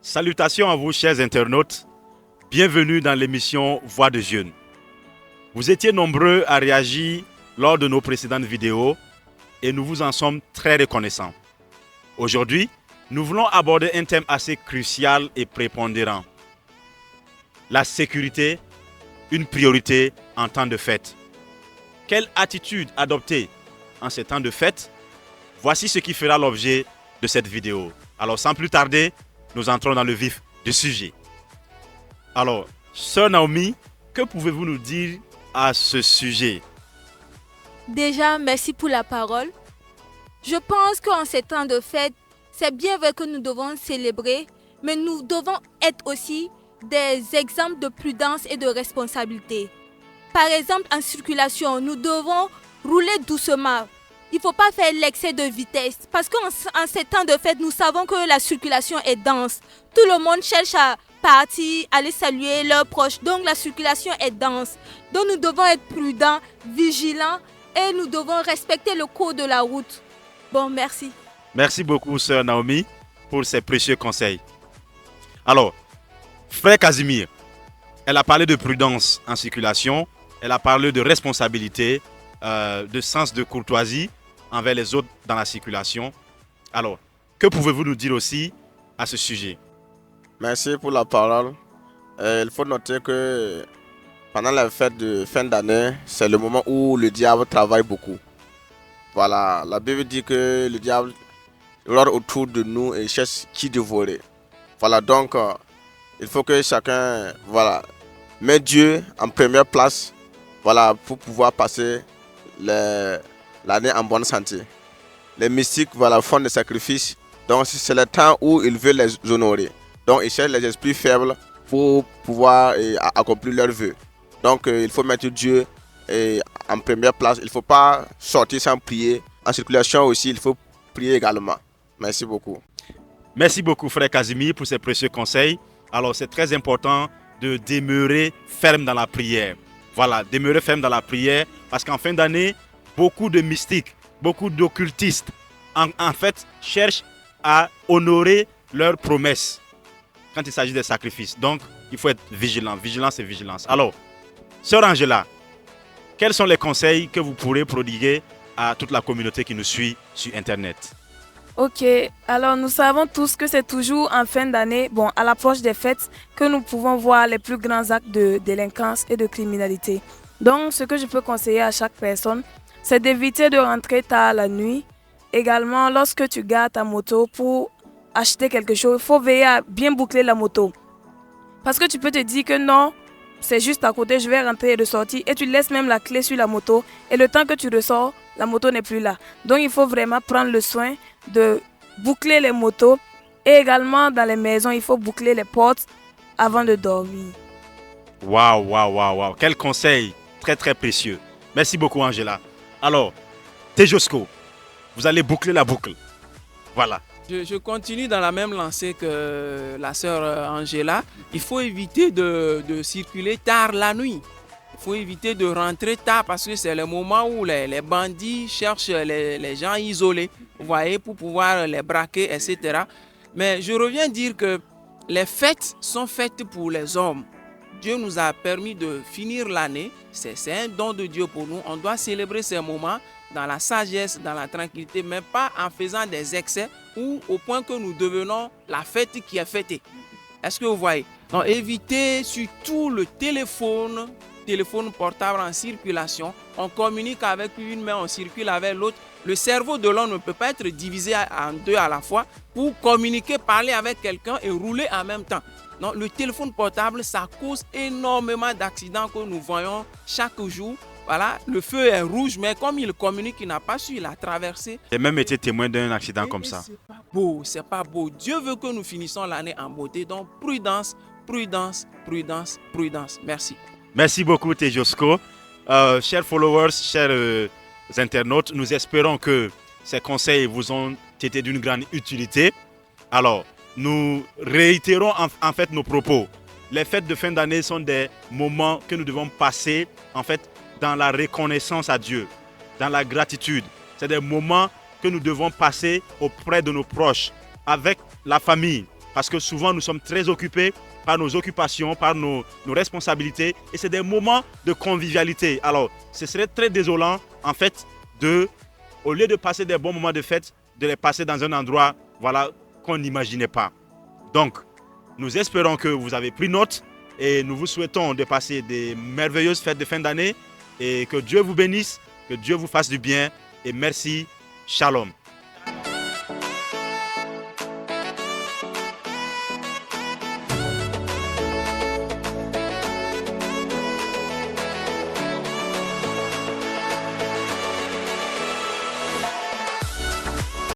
Salutations à vous, chers internautes. Bienvenue dans l'émission Voix de Jeunes. Vous étiez nombreux à réagir lors de nos précédentes vidéos et nous vous en sommes très reconnaissants. Aujourd'hui, nous voulons aborder un thème assez crucial et prépondérant. La sécurité, une priorité en temps de fête. Quelle attitude adopter en ces temps de fête? Voici ce qui fera l'objet de cette vidéo. Alors sans plus tarder, nous entrons dans le vif du sujet. Alors, sœur Naomi, que pouvez-vous nous dire à ce sujet? Déjà, merci pour la parole. Je pense qu'en ces temps de fête, c'est bien vrai que nous devons célébrer, mais nous devons être aussi des exemples de prudence et de responsabilité. Par exemple, en circulation, nous devons rouler doucement. Il ne faut pas faire l'excès de vitesse parce qu'en ces temps de fête, nous savons que la circulation est dense. Tout le monde cherche à partir, aller saluer leurs proches. Donc la circulation est dense. Donc nous devons être prudents, vigilants et nous devons respecter le code de la route. Bon, merci. Merci beaucoup, sœur Naomi, pour ces précieux conseils. Alors, frère Casimir, elle a parlé de prudence en circulation, elle a parlé de responsabilité, de sens de courtoisie envers les autres dans la circulation. Alors, que pouvez-vous nous dire aussi à ce sujet? Merci pour la parole. Il faut noter que pendant la fête de fin d'année, c'est le moment où le diable travaille beaucoup. Voilà, la Bible dit que le diable rôde autour de nous et cherche qui dévorer. Voilà, donc il faut que chacun mette Dieu en première place, pour pouvoir passer l'année en bonne santé. Les mystiques font des sacrifices, donc c'est le temps où ils veulent les honorer. Donc ils cherchent les esprits faibles pour pouvoir accomplir leurs vœux. Donc il faut mettre Dieu en première place. Il ne faut pas sortir sans prier. En circulation aussi, il faut prier également. Merci beaucoup. Merci beaucoup, frère Casimir, pour ces précieux conseils. Alors, c'est très important de demeurer ferme dans la prière. Voilà, demeurer ferme dans la prière parce qu'en fin d'année, beaucoup de mystiques, beaucoup d'occultistes, en fait, cherchent à honorer leurs promesses quand il s'agit des sacrifices. Donc, il faut être vigilant. Vigilance et vigilance. Alors, sœur Angela, quels sont les conseils que vous pourrez prodiguer à toute la communauté qui nous suit sur Internet? Ok, alors nous savons tous que c'est toujours en fin d'année, à l'approche des fêtes, que nous pouvons voir les plus grands actes de délinquance et de criminalité. Donc, ce que je peux conseiller à chaque personne, c'est d'éviter de rentrer tard la nuit. Également, lorsque tu gardes ta moto pour acheter quelque chose, il faut veiller à bien boucler la moto. Parce que tu peux te dire que non, c'est juste à côté, je vais rentrer et ressortir, et tu laisses même la clé sur la moto, et le temps que tu ressors, la moto n'est plus là. Donc, il faut vraiment prendre le soin de boucler les motos et également dans les maisons, il faut boucler les portes avant de dormir. Waouh. Quel conseil très très précieux. Merci beaucoup, Angela. Alors, Tejosco, vous allez boucler la boucle. Voilà. Je continue dans la même lancée que la sœur Angela. Il faut éviter de circuler tard la nuit. Il faut éviter de rentrer tard parce que c'est le moment où les bandits cherchent les gens isolés, vous voyez, pour pouvoir les braquer, etc. Mais je reviens dire que les fêtes sont faites pour les hommes. Dieu nous a permis de finir l'année. C'est un don de Dieu pour nous. On doit célébrer ces moments dans la sagesse, dans la tranquillité, mais pas en faisant des excès ou au point que nous devenons la fête qui est fêtée. Est-ce que vous voyez? Donc évitez surtout le téléphone portable en circulation. On communique avec une main, on circule avec l'autre. Le cerveau de l'homme ne peut pas être divisé en deux à la fois pour communiquer, parler avec quelqu'un et rouler en même temps. Donc, le téléphone portable, ça cause énormément d'accidents que nous voyons chaque jour. Voilà, le feu est rouge, mais comme il communique, il n'a pas su, il a traversé. J'ai même été témoin d'un accident comme ça. C'est pas beau. Dieu veut que nous finissons l'année en beauté. Donc, prudence. Merci. Merci beaucoup, Tejosco. Chers followers, chers internautes, nous espérons que ces conseils vous ont été d'une grande utilité. Alors, nous réitérons en fait nos propos. Les fêtes de fin d'année sont des moments que nous devons passer en fait dans la reconnaissance à Dieu, dans la gratitude. C'est des moments que nous devons passer auprès de nos proches, avec la famille, parce que souvent nous sommes très occupés par nos occupations, par nos responsabilités, et c'est des moments de convivialité. Alors, ce serait très désolant, en fait, au lieu de passer des bons moments de fête, de les passer dans un endroit, voilà, qu'on n'imaginait pas. Donc, nous espérons que vous avez pris note et nous vous souhaitons de passer des merveilleuses fêtes de fin d'année et que Dieu vous bénisse, que Dieu vous fasse du bien et merci. Shalom.